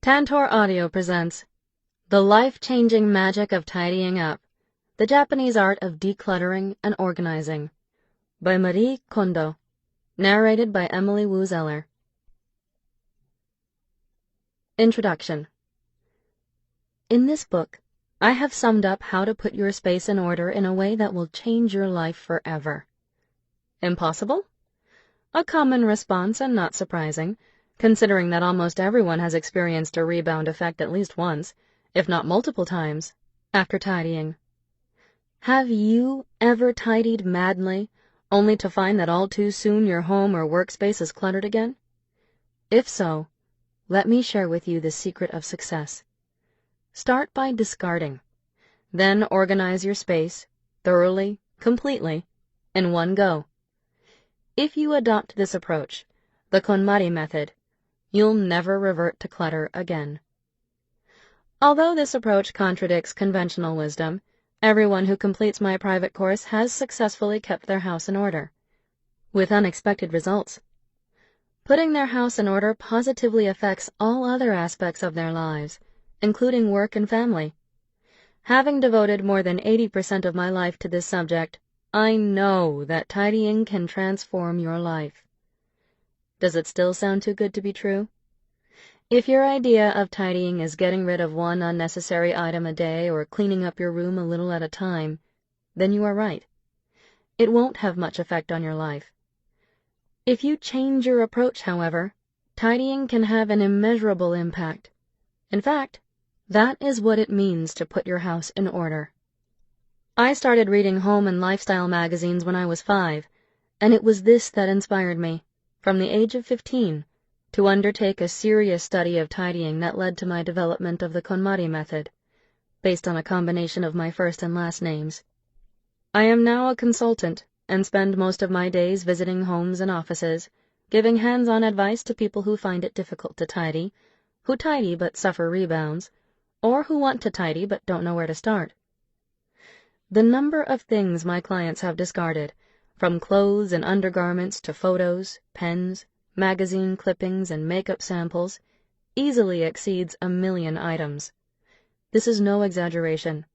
Tantor Audio presents The Life-Changing Magic of Tidying Up, The Japanese Art of Decluttering and Organizing, by Marie Kondo, narrated by Emily Wu Zeller. Introduction. In this book, I have summed up how to put your space in order in a way that will change your life forever. Impossible? A common response and not surprising, considering that almost everyone has experienced a rebound effect at least once, if not multiple times, after tidying. Have you ever tidied madly, only to find that all too soon your home or workspace is cluttered again? If so, let me share with you the secret of success. Start by discarding. Then organize your space, thoroughly, completely, in one go. If you adopt this approach, the KonMari method, you'll never revert to clutter again. Although this approach contradicts conventional wisdom, everyone who completes my private course has successfully kept their house in order, with unexpected results. Putting their house in order positively affects all other aspects of their lives, including work and family. Having devoted more than 80% of my life to this subject, I know that tidying can transform your life. Does it still sound too good to be true? If your idea of tidying is getting rid of one unnecessary item a day or cleaning up your room a little at a time, then you are right. It won't have much effect on your life. If you change your approach, however, tidying can have an immeasurable impact. In fact, that is what it means to put your house in order. I started reading home and lifestyle magazines when I was 5, and it was this that inspired me, from the age of 15, to undertake a serious study of tidying that led to my development of the KonMari method, based on a combination of my first and last names. I am now a consultant and spend most of my days visiting homes and offices, giving hands-on advice to people who find it difficult to tidy, who tidy but suffer rebounds, or who want to tidy but don't know where to start. The number of things my clients have discarded, from clothes and undergarments to photos, pens, magazine clippings, and makeup samples, easily exceeds 1 million items. This is no exaggeration.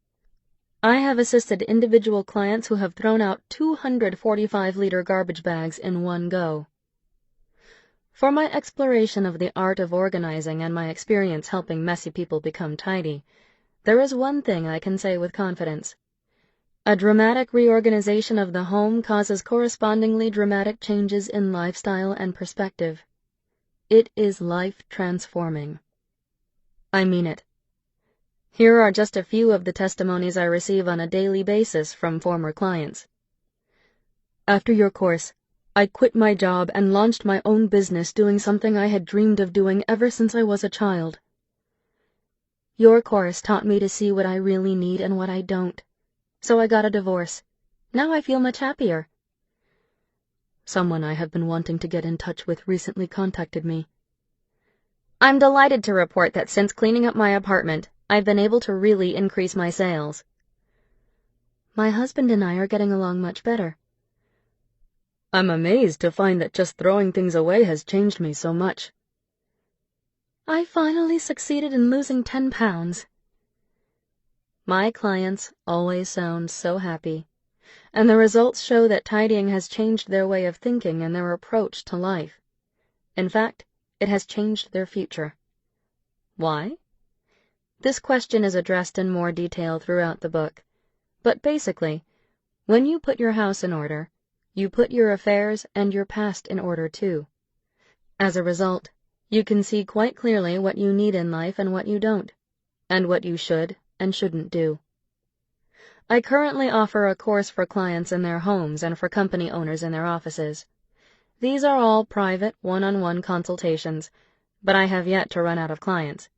I have assisted individual clients who have thrown out 245-liter garbage bags in one go. For my exploration of the art of organizing and my experience helping messy people become tidy, there is one thing I can say with confidence. A dramatic reorganization of the home causes correspondingly dramatic changes in lifestyle and perspective. It is life-transforming. I mean it. Here are just a few of the testimonies I receive on a daily basis from former clients. After your course, I quit my job and launched my own business doing something I had dreamed of doing ever since I was a child. Your course taught me to see what I really need and what I don't. So I got a divorce. Now I feel much happier. Someone I have been wanting to get in touch with recently contacted me. I'm delighted to report that since cleaning up my apartment, I've been able to really increase my sales. My husband and I are getting along much better. I'm amazed to find that just throwing things away has changed me so much. I finally succeeded in losing 10 pounds. My clients always sound so happy, and the results show that tidying has changed their way of thinking and their approach to life. In fact, it has changed their future. Why? This question is addressed in more detail throughout the book, but basically, when you put your house in order, you put your affairs and your past in order too. As a result, you can see quite clearly what you need in life and what you don't, and what you should and shouldn't do. I currently offer a course for clients in their homes and for company owners in their offices. These are all private, one-on-one consultations, but I have yet to run out of clients.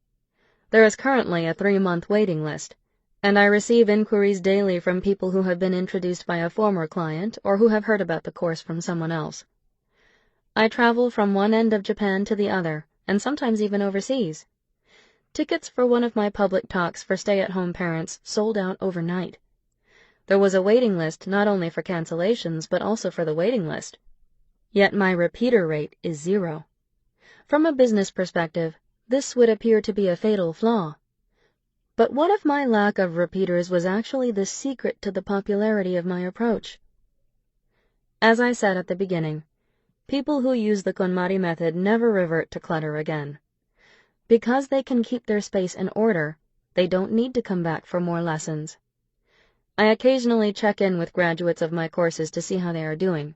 There is currently a 3-month waiting list, and I receive inquiries daily from people who have been introduced by a former client or who have heard about the course from someone else. I travel from one end of Japan to the other, and sometimes even overseas. Tickets for one of my public talks for stay-at-home parents sold out overnight. There was a waiting list not only for cancellations but also for the waiting list. Yet my repeater rate is 0. From a business perspective, This would appear to be a fatal flaw. But what if my lack of repeaters was actually the secret to the popularity of my approach? As I said at the beginning, people who use the KonMari method never revert to clutter again. Because they can keep their space in order, they don't need to come back for more lessons. I occasionally check in with graduates of my courses to see how they are doing.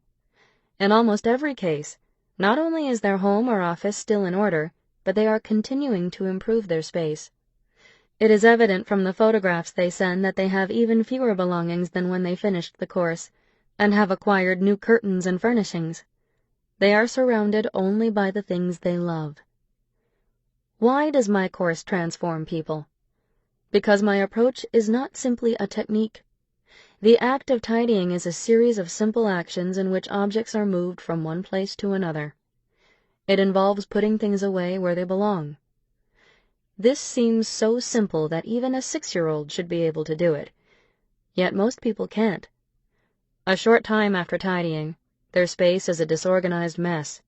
In almost every case, not only is their home or office still in order, but they are continuing to improve their space. It is evident from the photographs they send that they have even fewer belongings than when they finished the course, and have acquired new curtains and furnishings. They are surrounded only by the things they love. Why does my course transform people? Because my approach is not simply a technique. The act of tidying is a series of simple actions in which objects are moved from one place to another. It involves putting things away where they belong. This seems so simple that even a 6-year-old should be able to do it. Yet most people can't. A short time after tidying, their space is a disorganized mess.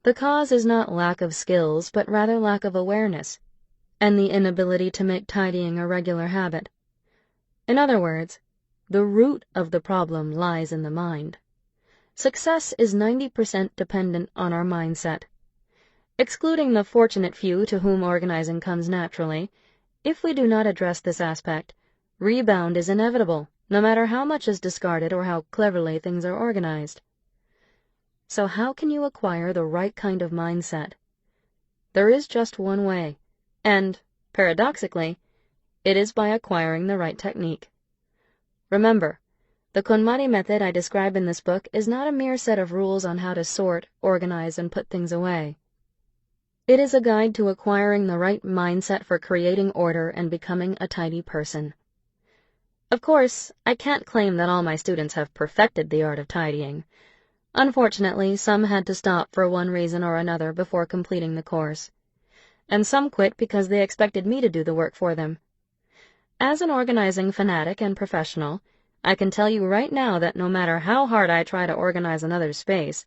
The cause is not lack of skills, but rather lack of awareness, and the inability to make tidying a regular habit. In other words, the root of the problem lies in the mind. Success is 90% dependent on our mindset. Excluding the fortunate few to whom organizing comes naturally, if we do not address this aspect, rebound is inevitable, no matter how much is discarded or how cleverly things are organized. So how can you acquire the right kind of mindset? There is just one way, and, paradoxically, it is by acquiring the right technique. Remember, the KonMari method I describe in this book is not a mere set of rules on how to sort, organize, and put things away. It is a guide to acquiring the right mindset for creating order and becoming a tidy person. Of course, I can't claim that all my students have perfected the art of tidying. Unfortunately, some had to stop for one reason or another before completing the course, and some quit because they expected me to do the work for them. As an organizing fanatic and professional, I can tell you right now that no matter how hard I try to organize another's space,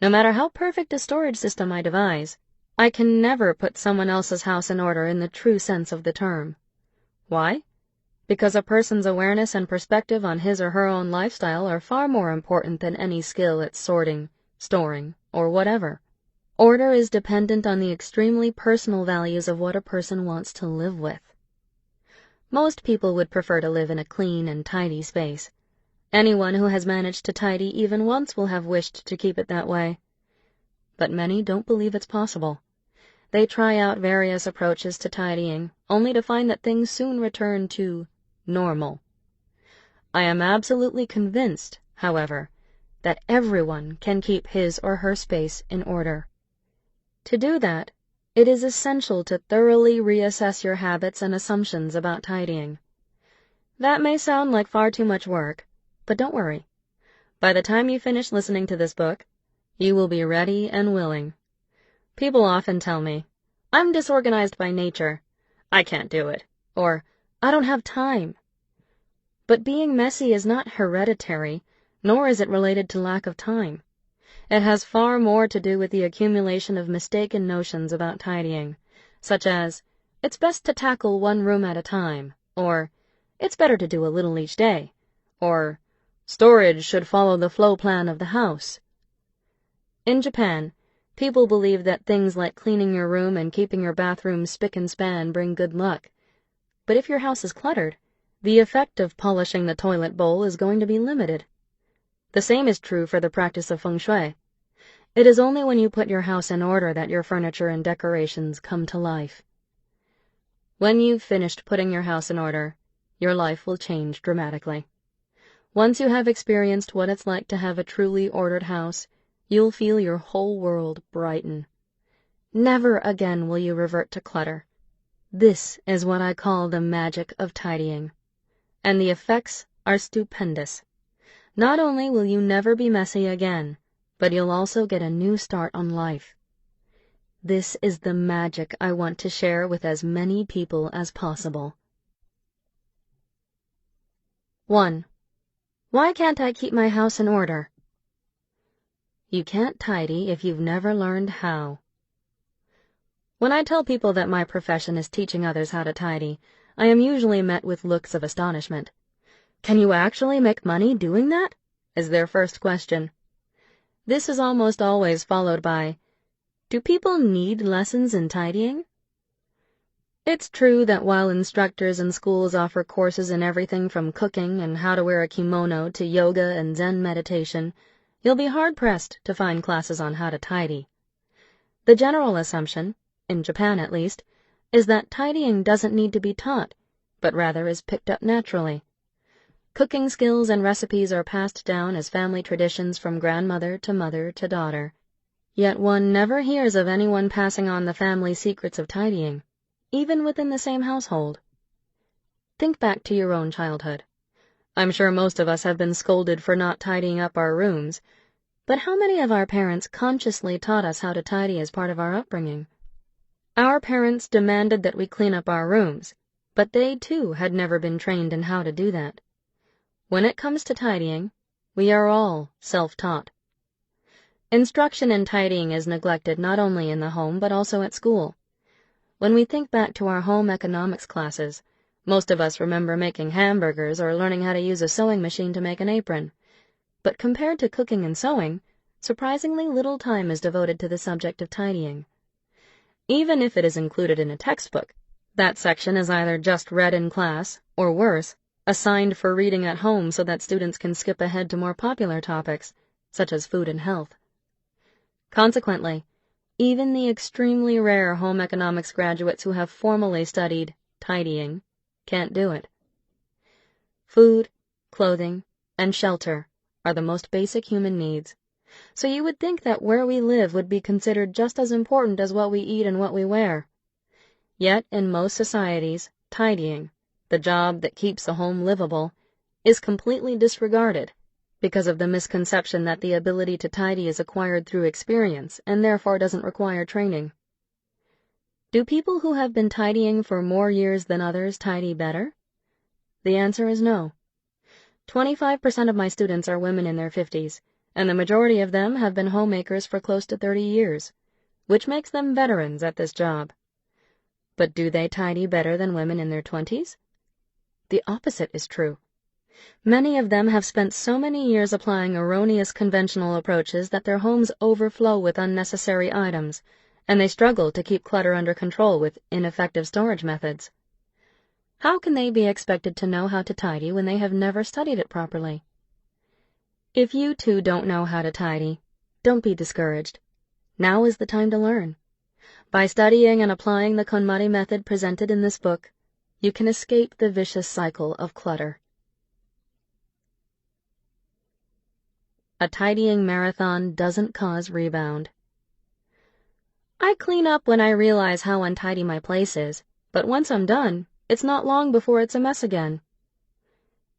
no matter how perfect a storage system I devise, I can never put someone else's house in order in the true sense of the term. Why? Because a person's awareness and perspective on his or her own lifestyle are far more important than any skill at sorting, storing, or whatever. Order is dependent on the extremely personal values of what a person wants to live with. Most people would prefer to live in a clean and tidy space. Anyone who has managed to tidy even once will have wished to keep it that way. But many don't believe it's possible. They try out various approaches to tidying, only to find that things soon return to normal. I am absolutely convinced, however, that everyone can keep his or her space in order. To do that, it is essential to thoroughly reassess your habits and assumptions about tidying. That may sound like far too much work, but don't worry. By the time you finish listening to this book, you will be ready and willing. People often tell me, "I'm disorganized by nature. I can't do it," or "I don't have time." But being messy is not hereditary, nor is it related to lack of time. It has far more to do with the accumulation of mistaken notions about tidying, such as, "It's best to tackle one room at a time," or "It's better to do a little each day," or "Storage should follow the flow plan of the house." In Japan, people believe that things like cleaning your room and keeping your bathroom spick and span bring good luck. But if your house is cluttered, the effect of polishing the toilet bowl is going to be limited. The same is true for the practice of feng shui. It is only when you put your house in order that your furniture and decorations come to life. When you've finished putting your house in order, your life will change dramatically. Once you have experienced what it's like to have a truly ordered house, you'll feel your whole world brighten. Never again will you revert to clutter. This is what I call the magic of tidying. And the effects are stupendous. Not only will you never be messy again, but you'll also get a new start on life. This is the magic I want to share with as many people as possible. 1. Why can't I keep my house in order? You can't tidy if you've never learned how. When I tell people that my profession is teaching others how to tidy, I am usually met with looks of astonishment. "Can you actually make money doing that?" is their first question. This is almost always followed by, "Do people need lessons in tidying?" It's true that while instructors in schools offer courses in everything from cooking and how to wear a kimono to yoga and Zen meditation, you'll be hard-pressed to find classes on how to tidy. The general assumption, in Japan at least, is that tidying doesn't need to be taught, but rather is picked up naturally. Cooking skills and recipes are passed down as family traditions from grandmother to mother to daughter. Yet one never hears of anyone passing on the family secrets of tidying, even within the same household. Think back to your own childhood. I'm sure most of us have been scolded for not tidying up our rooms, but how many of our parents consciously taught us how to tidy as part of our upbringing? Our parents demanded that we clean up our rooms, but they too had never been trained in how to do that. When it comes to tidying, we are all self-taught. Instruction in tidying is neglected not only in the home but also at school. When we think back to our home economics classes, most of us remember making hamburgers or learning how to use a sewing machine to make an apron. But compared to cooking and sewing, surprisingly little time is devoted to the subject of tidying. Even if it is included in a textbook, that section is either just read in class, or worse, assigned for reading at home so that students can skip ahead to more popular topics, such as food and health. Consequently, even the extremely rare home economics graduates who have formally studied tidying can't do it. Food, clothing, and shelter are the most basic human needs, so you would think that where we live would be considered just as important as what we eat and what we wear. Yet in most societies, tidying, the job that keeps a home livable, is completely disregarded because of the misconception that the ability to tidy is acquired through experience and therefore doesn't require training. Do people who have been tidying for more years than others tidy better? The answer is no. 25% of my students are women in their 50s, and the majority of them have been homemakers for close to 30 years, which makes them veterans at this job. But do they tidy better than women in their 20s? The opposite is true. Many of them have spent so many years applying erroneous conventional approaches that their homes overflow with unnecessary items, and they struggle to keep clutter under control with ineffective storage methods. How can they be expected to know how to tidy when they have never studied it properly? If you too don't know how to tidy, don't be discouraged. Now is the time to learn. By studying and applying the KonMari method presented in this book, you can escape the vicious cycle of clutter. A tidying marathon doesn't cause rebound. I clean up when I realize how untidy my place is, but once I'm done, it's not long before it's a mess again.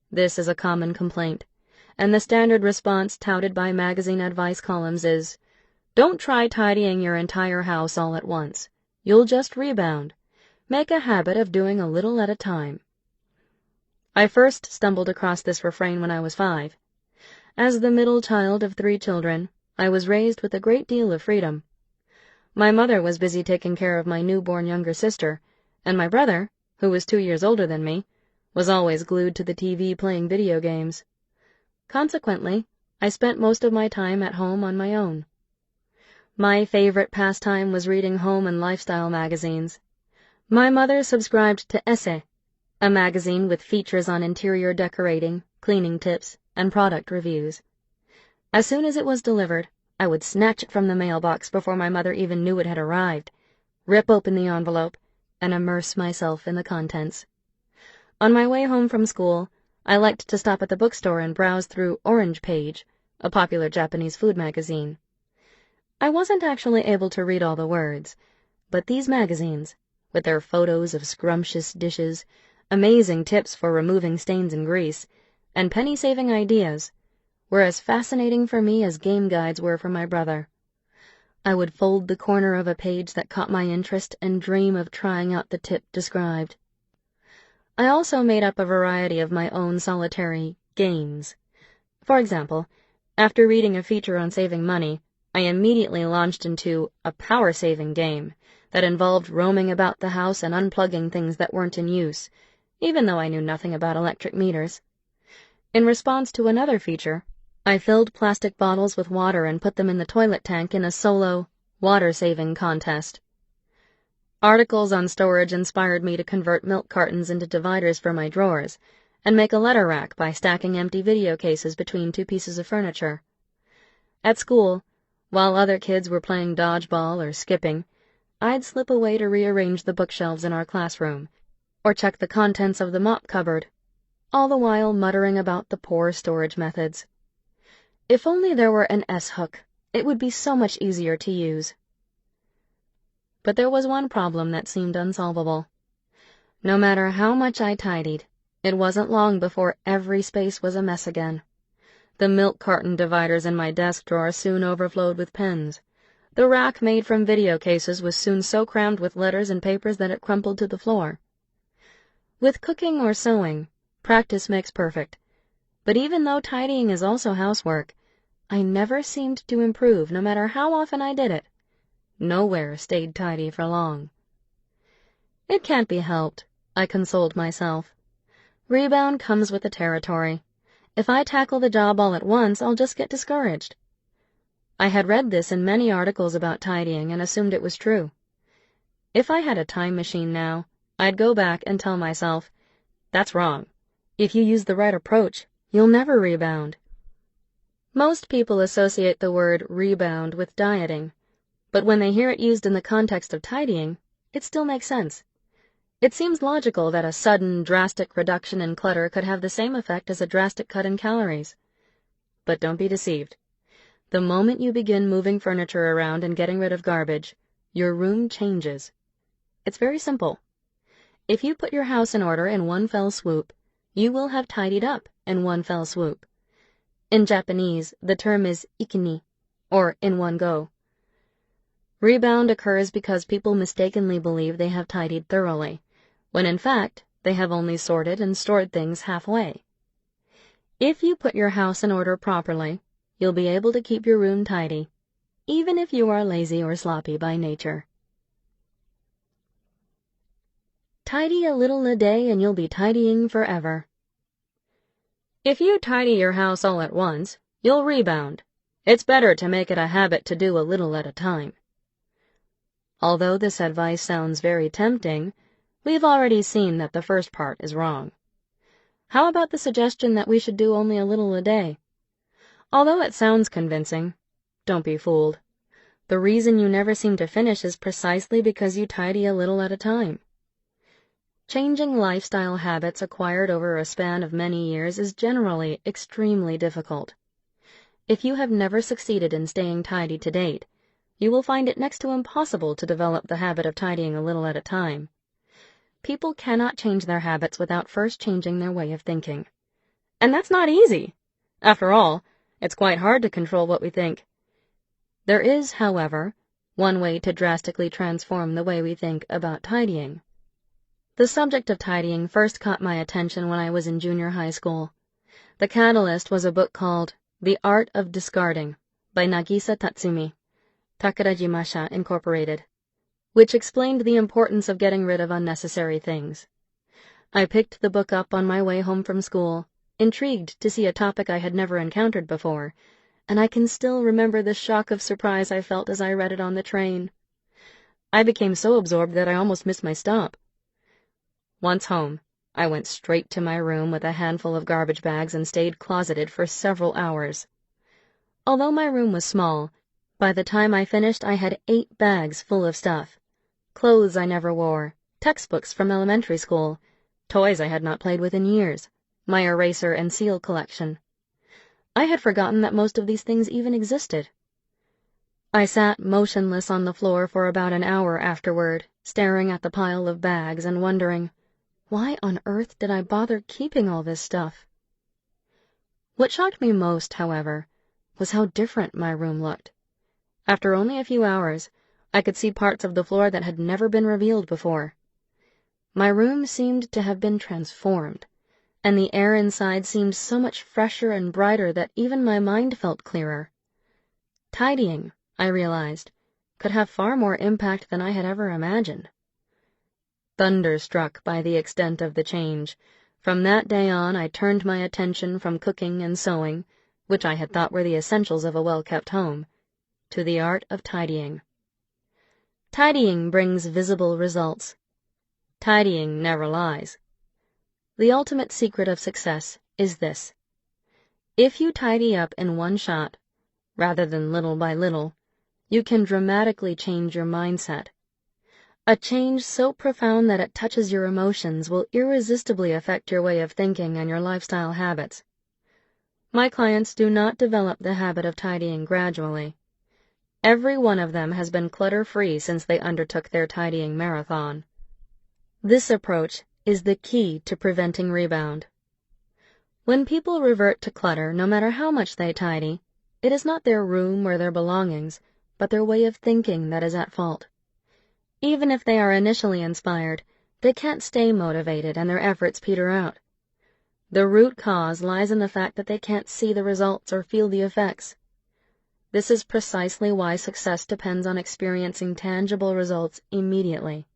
This is a common complaint, and the standard response touted by magazine advice columns is, "Don't try tidying your entire house all at once. You'll just rebound. Make a habit of doing a little at a time." I first stumbled across this refrain when I was 5. As the middle child of 3 children, I was raised with a great deal of freedom. My mother was busy taking care of my newborn younger sister, and my brother, who was 2 years older than me, was always glued to the TV playing video games. Consequently, I spent most of my time at home on my own. My favorite pastime was reading home and lifestyle magazines. My mother subscribed to Esse, a magazine with features on interior decorating, cleaning tips, and product reviews. As soon as it was delivered, I would snatch it from the mailbox before my mother even knew it had arrived, rip open the envelope, and immerse myself in the contents. On my way home from school, I liked to stop at the bookstore and browse through Orange Page, a popular Japanese food magazine. I wasn't actually able to read all the words, but these magazines, with their photos of scrumptious dishes, amazing tips for removing stains and grease, and penny-saving ideas, were as fascinating for me as game guides were for my brother. I would fold the corner of a page that caught my interest and dream of trying out the tip described. I also made up a variety of my own solitary games. For example, after reading a feature on saving money, I immediately launched into a power-saving game that involved roaming about the house and unplugging things that weren't in use, even though I knew nothing about electric meters. In response to another feature, I filled plastic bottles with water and put them in the toilet tank in a solo water-saving contest. Articles on storage inspired me to convert milk cartons into dividers for my drawers and make a letter rack by stacking empty video cases between two pieces of furniture. At school, while other kids were playing dodgeball or skipping, I'd slip away to rearrange the bookshelves in our classroom or check the contents of the mop cupboard, all the while muttering about the poor storage methods. If only there were an S-hook, it would be so much easier to use. But there was one problem that seemed unsolvable. No matter how much I tidied, it wasn't long before every space was a mess again. The milk carton dividers in my desk drawer soon overflowed with pens. The rack made from video cases was soon so crammed with letters and papers that it crumpled to the floor. With cooking or sewing, practice makes perfect. But even though tidying is also housework, I never seemed to improve no matter how often I did it. Nowhere stayed tidy for long. It can't be helped, I consoled myself. Rebound comes with the territory. If I tackle the job all at once, I'll just get discouraged. I had read this in many articles about tidying and assumed it was true. If I had a time machine now, I'd go back and tell myself, that's wrong. If you use the right approach, you'll never rebound. Most people associate the word rebound with dieting, but when they hear it used in the context of tidying, it still makes sense. It seems logical that a sudden, drastic reduction in clutter could have the same effect as a drastic cut in calories. But don't be deceived. The moment you begin moving furniture around and getting rid of garbage, your room changes. It's very simple. If you put your house in order in one fell swoop, you will have tidied up in one fell swoop. In Japanese, the term is ikini, or in one go. Rebound occurs because people mistakenly believe they have tidied thoroughly, when in fact, they have only sorted and stored things halfway. If you put your house in order properly, you'll be able to keep your room tidy, even if you are lazy or sloppy by nature. Tidy a little a day and you'll be tidying forever. If you tidy your house all at once, you'll rebound. It's better to make it a habit to do a little at a time. Although this advice sounds very tempting, we've already seen that the first part is wrong. How about the suggestion that we should do only a little a day? Although it sounds convincing, don't be fooled. The reason you never seem to finish is precisely because you tidy a little at a time. Changing lifestyle habits acquired over a span of many years is generally extremely difficult. If you have never succeeded in staying tidy to date, you will find it next to impossible to develop the habit of tidying a little at a time. People cannot change their habits without first changing their way of thinking. And that's not easy. After all, it's quite hard to control what we think. There is, however, one way to drastically transform the way we think about tidying. The subject of tidying first caught my attention when I was in junior high school. The catalyst was a book called The Art of Discarding by Nagisa Tatsumi, Takarajimasha Incorporated, which explained the importance of getting rid of unnecessary things. I picked the book up on my way home from school, intrigued to see a topic I had never encountered before, and I can still remember the shock of surprise I felt as I read it on the train. I became so absorbed that I almost missed my stop. Once home, I went straight to my room with a handful of garbage bags and stayed closeted for several hours. Although my room was small, by the time I finished I had 8 bags full of stuff. Clothes I never wore, textbooks from elementary school, toys I had not played with in years, my eraser and seal collection. I had forgotten that most of these things even existed. I sat motionless on the floor for about an hour afterward, staring at the pile of bags and wondering, why on earth did I bother keeping all this stuff? What shocked me most, however, was how different my room looked. After only a few hours, I could see parts of the floor that had never been revealed before. My room seemed to have been transformed, and the air inside seemed so much fresher and brighter that even my mind felt clearer. Tidying I realized, could have far more impact than I had ever imagined. Thunderstruck by the extent of the change, from that day on I turned my attention from cooking and sewing, which I had thought were the essentials of a well-kept home, to the art of tidying. Tidying brings visible results. Tidying never lies. The ultimate secret of success is this. If you tidy up in one shot, rather than little by little, you can dramatically change your mindset. A change so profound that it touches your emotions will irresistibly affect your way of thinking and your lifestyle habits. My clients do not develop the habit of tidying gradually. Every one of them has been clutter-free since they undertook their tidying marathon. This approach is the key to preventing rebound. When people revert to clutter, no matter how much they tidy, it is not their room or their belongings, but their way of thinking that is at fault. Even if they are initially inspired, they can't stay motivated and their efforts peter out. The root cause lies in the fact that they can't see the results or feel the effects. This is precisely why success depends on experiencing tangible results immediately.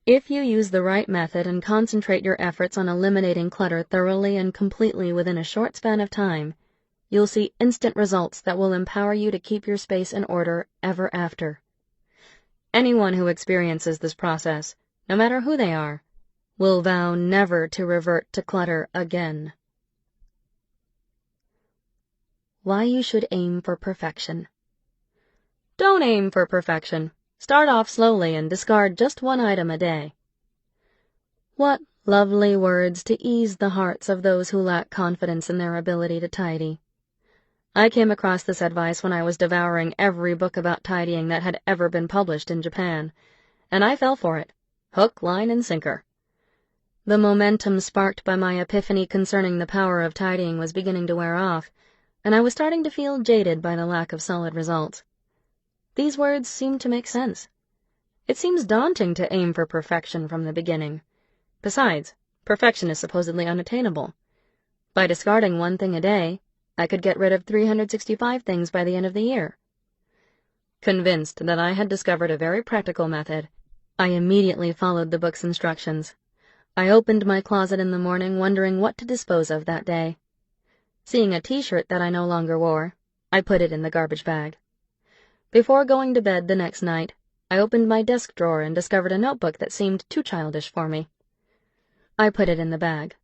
If you use the right method and concentrate your efforts on eliminating clutter thoroughly and completely within a short span of time, you'll see instant results that will empower you to keep your space in order ever after. Anyone who experiences this process, no matter who they are, will vow never to revert to clutter again. Why you should aim for perfection. Don't aim for perfection. Start off slowly and discard just one item a day. What lovely words to ease the hearts of those who lack confidence in their ability to tidy. I came across this advice when I was devouring every book about tidying that had ever been published in Japan, and I fell for it, hook, line, and sinker. The momentum sparked by my epiphany concerning the power of tidying was beginning to wear off, and I was starting to feel jaded by the lack of solid results. These words seemed to make sense. It seems daunting to aim for perfection from the beginning. Besides, perfection is supposedly unattainable. By discarding one thing a day, I could get rid of 365 things by the end of the year. Convinced that I had discovered a very practical method, I immediately followed the book's instructions. I opened my closet in the morning wondering what to dispose of that day. Seeing a t-shirt that I no longer wore, I put it in the garbage bag. Before going to bed the next night, I opened my desk drawer and discovered a notebook that seemed too childish for me. I put it in the bag.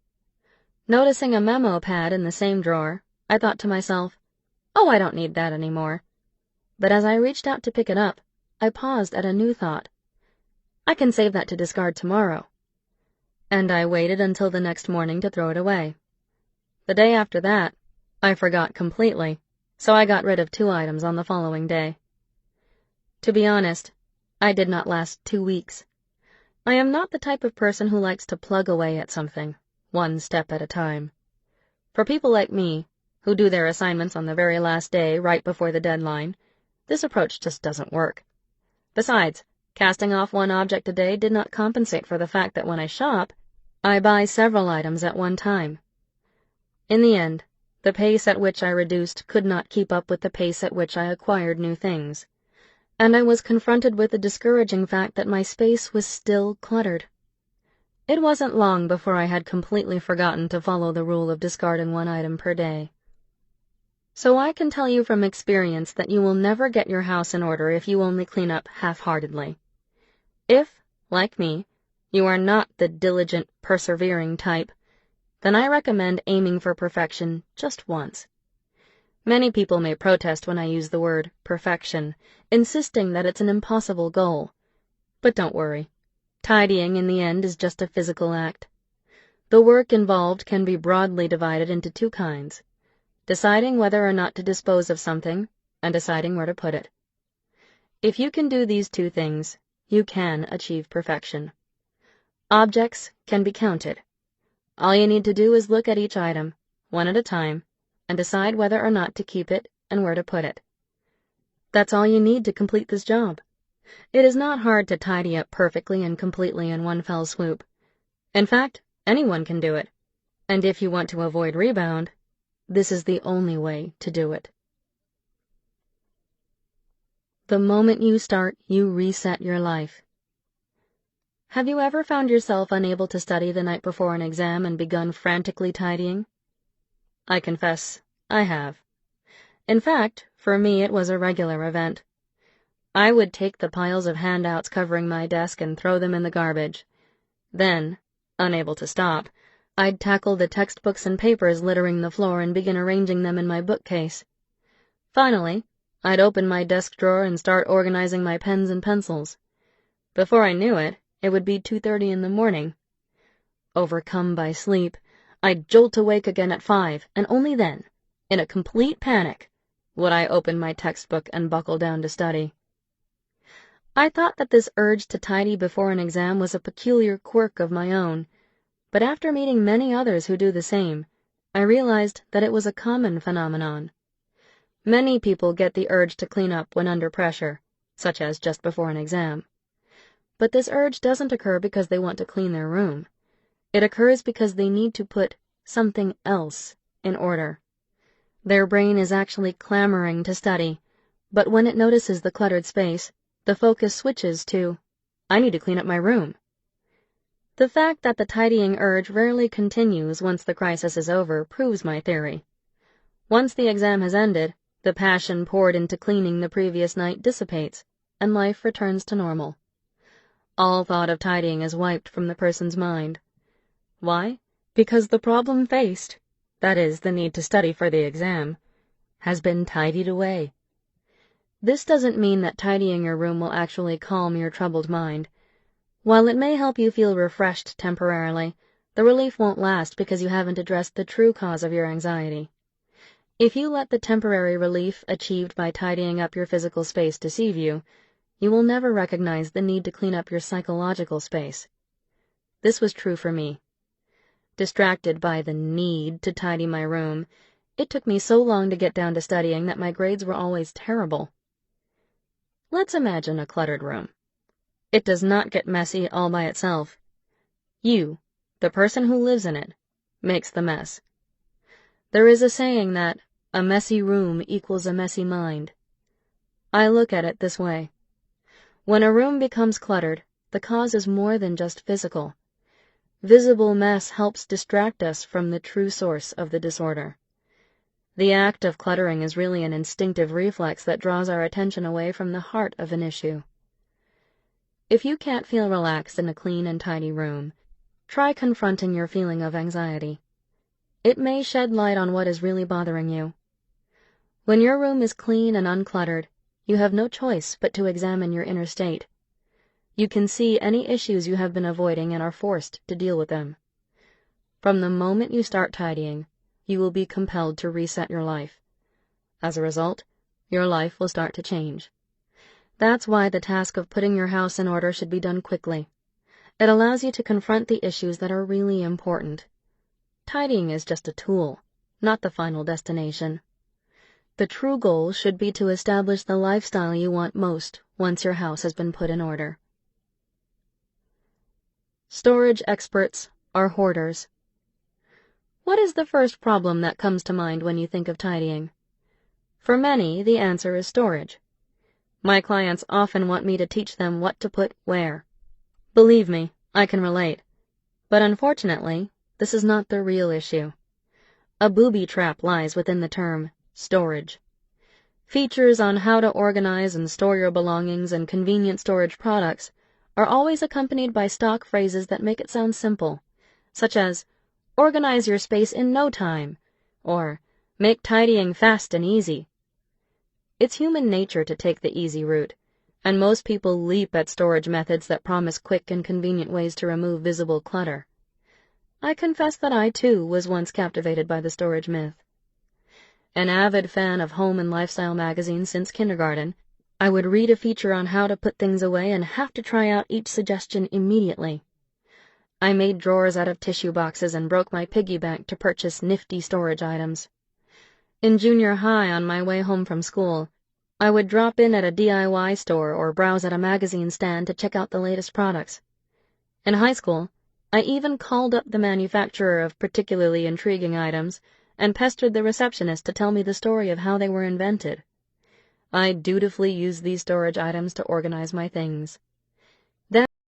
Noticing a memo pad in the same drawer, I thought to myself, oh, I don't need that anymore. But as I reached out to pick it up, I paused at a new thought. I can save that to discard tomorrow. And I waited until the next morning to throw it away. The day after that, I forgot completely, so I got rid of 2 items on the following day. To be honest, I did not last 2 weeks. I am not the type of person who likes to plug away at something, one step at a time. For people like me, who do their assignments on the very last day right before the deadline, this approach just doesn't work. Besides, casting off one object a day did not compensate for the fact that when I shop, I buy several items at one time. In the end, the pace at which I reduced could not keep up with the pace at which I acquired new things, and I was confronted with the discouraging fact that my space was still cluttered. It wasn't long before I had completely forgotten to follow the rule of discarding 1 item per day. So I can tell you from experience that you will never get your house in order if you only clean up half-heartedly. If, like me, you are not the diligent, persevering type, then I recommend aiming for perfection just once. Many people may protest when I use the word perfection, insisting that it's an impossible goal. But don't worry. Tidying in the end is just a physical act. The work involved can be broadly divided into 2 kinds: deciding whether or not to dispose of something, and deciding where to put it. If you can do these 2 things, you can achieve perfection. Objects can be counted. All you need to do is look at each item, one at a time, and decide whether or not to keep it and where to put it. That's all you need to complete this job. It is not hard to tidy up perfectly and completely in one fell swoop. In fact, anyone can do it. And if you want to avoid rebound, this is the only way to do it. The moment you start, you reset your life. Have you ever found yourself unable to study the night before an exam and begun frantically tidying? I confess, I have. In fact, for me it was a regular event. I would take the piles of handouts covering my desk and throw them in the garbage. Then, unable to stop, I'd tackle the textbooks and papers littering the floor and begin arranging them in my bookcase. Finally, I'd open my desk drawer and start organizing my pens and pencils. Before I knew it, it would be 2:30 in the morning. Overcome by sleep, I'd jolt awake again at 5, and only then, in a complete panic, would I open my textbook and buckle down to study. I thought that this urge to tidy before an exam was a peculiar quirk of my own, but after meeting many others who do the same, I realized that it was a common phenomenon. Many people get the urge to clean up when under pressure, such as just before an exam. But this urge doesn't occur because they want to clean their room. It occurs because they need to put something else in order. Their brain is actually clamoring to study, but when it notices the cluttered space, the focus switches to, I need to clean up my room. The fact that the tidying urge rarely continues once the crisis is over proves my theory. Once the exam has ended, the passion poured into cleaning the previous night dissipates, and life returns to normal. All thought of tidying is wiped from the person's mind. Why? Because the problem faced, that is, the need to study for the exam, has been tidied away. This doesn't mean that tidying your room will actually calm your troubled mind. While it may help you feel refreshed temporarily, the relief won't last because you haven't addressed the true cause of your anxiety. If you let the temporary relief achieved by tidying up your physical space deceive you, you will never recognize the need to clean up your psychological space. This was true for me. Distracted by the need to tidy my room, it took me so long to get down to studying that my grades were always terrible. Let's imagine a cluttered room. It does not get messy all by itself. You, the person who lives in it, makes the mess. There is a saying that a messy room equals a messy mind. I look at it this way. When a room becomes cluttered, the cause is more than just physical. Visible mess helps distract us from the true source of the disorder. The act of cluttering is really an instinctive reflex that draws our attention away from the heart of an issue. If you can't feel relaxed in a clean and tidy room, try confronting your feeling of anxiety. It may shed light on what is really bothering you. When your room is clean and uncluttered, you have no choice but to examine your inner state. You can see any issues you have been avoiding and are forced to deal with them. From the moment you start tidying, you will be compelled to reset your life. As a result, your life will start to change. That's why the task of putting your house in order should be done quickly. It allows you to confront the issues that are really important. Tidying is just a tool, not the final destination. The true goal should be to establish the lifestyle you want most once your house has been put in order. Storage experts are hoarders. What is the first problem that comes to mind when you think of tidying? For many, the answer is storage. My clients often want me to teach them what to put where. Believe me, I can relate. But unfortunately, this is not the real issue. A booby trap lies within the term storage. Features on how to organize and store your belongings and convenient storage products are always accompanied by stock phrases that make it sound simple, such as, organize your space in no time, or make tidying fast and easy. It's human nature to take the easy route, and most people leap at storage methods that promise quick and convenient ways to remove visible clutter. I confess that I, too, was once captivated by the storage myth. An avid fan of home and lifestyle magazines since kindergarten, I would read a feature on how to put things away and have to try out each suggestion immediately. I made drawers out of tissue boxes and broke my piggy bank to purchase nifty storage items. In junior high, on my way home from school, I would drop in at a DIY store or browse at a magazine stand to check out the latest products. In high school, I even called up the manufacturer of particularly intriguing items and pestered the receptionist to tell me the story of how they were invented. I dutifully use these storage items to organize my things.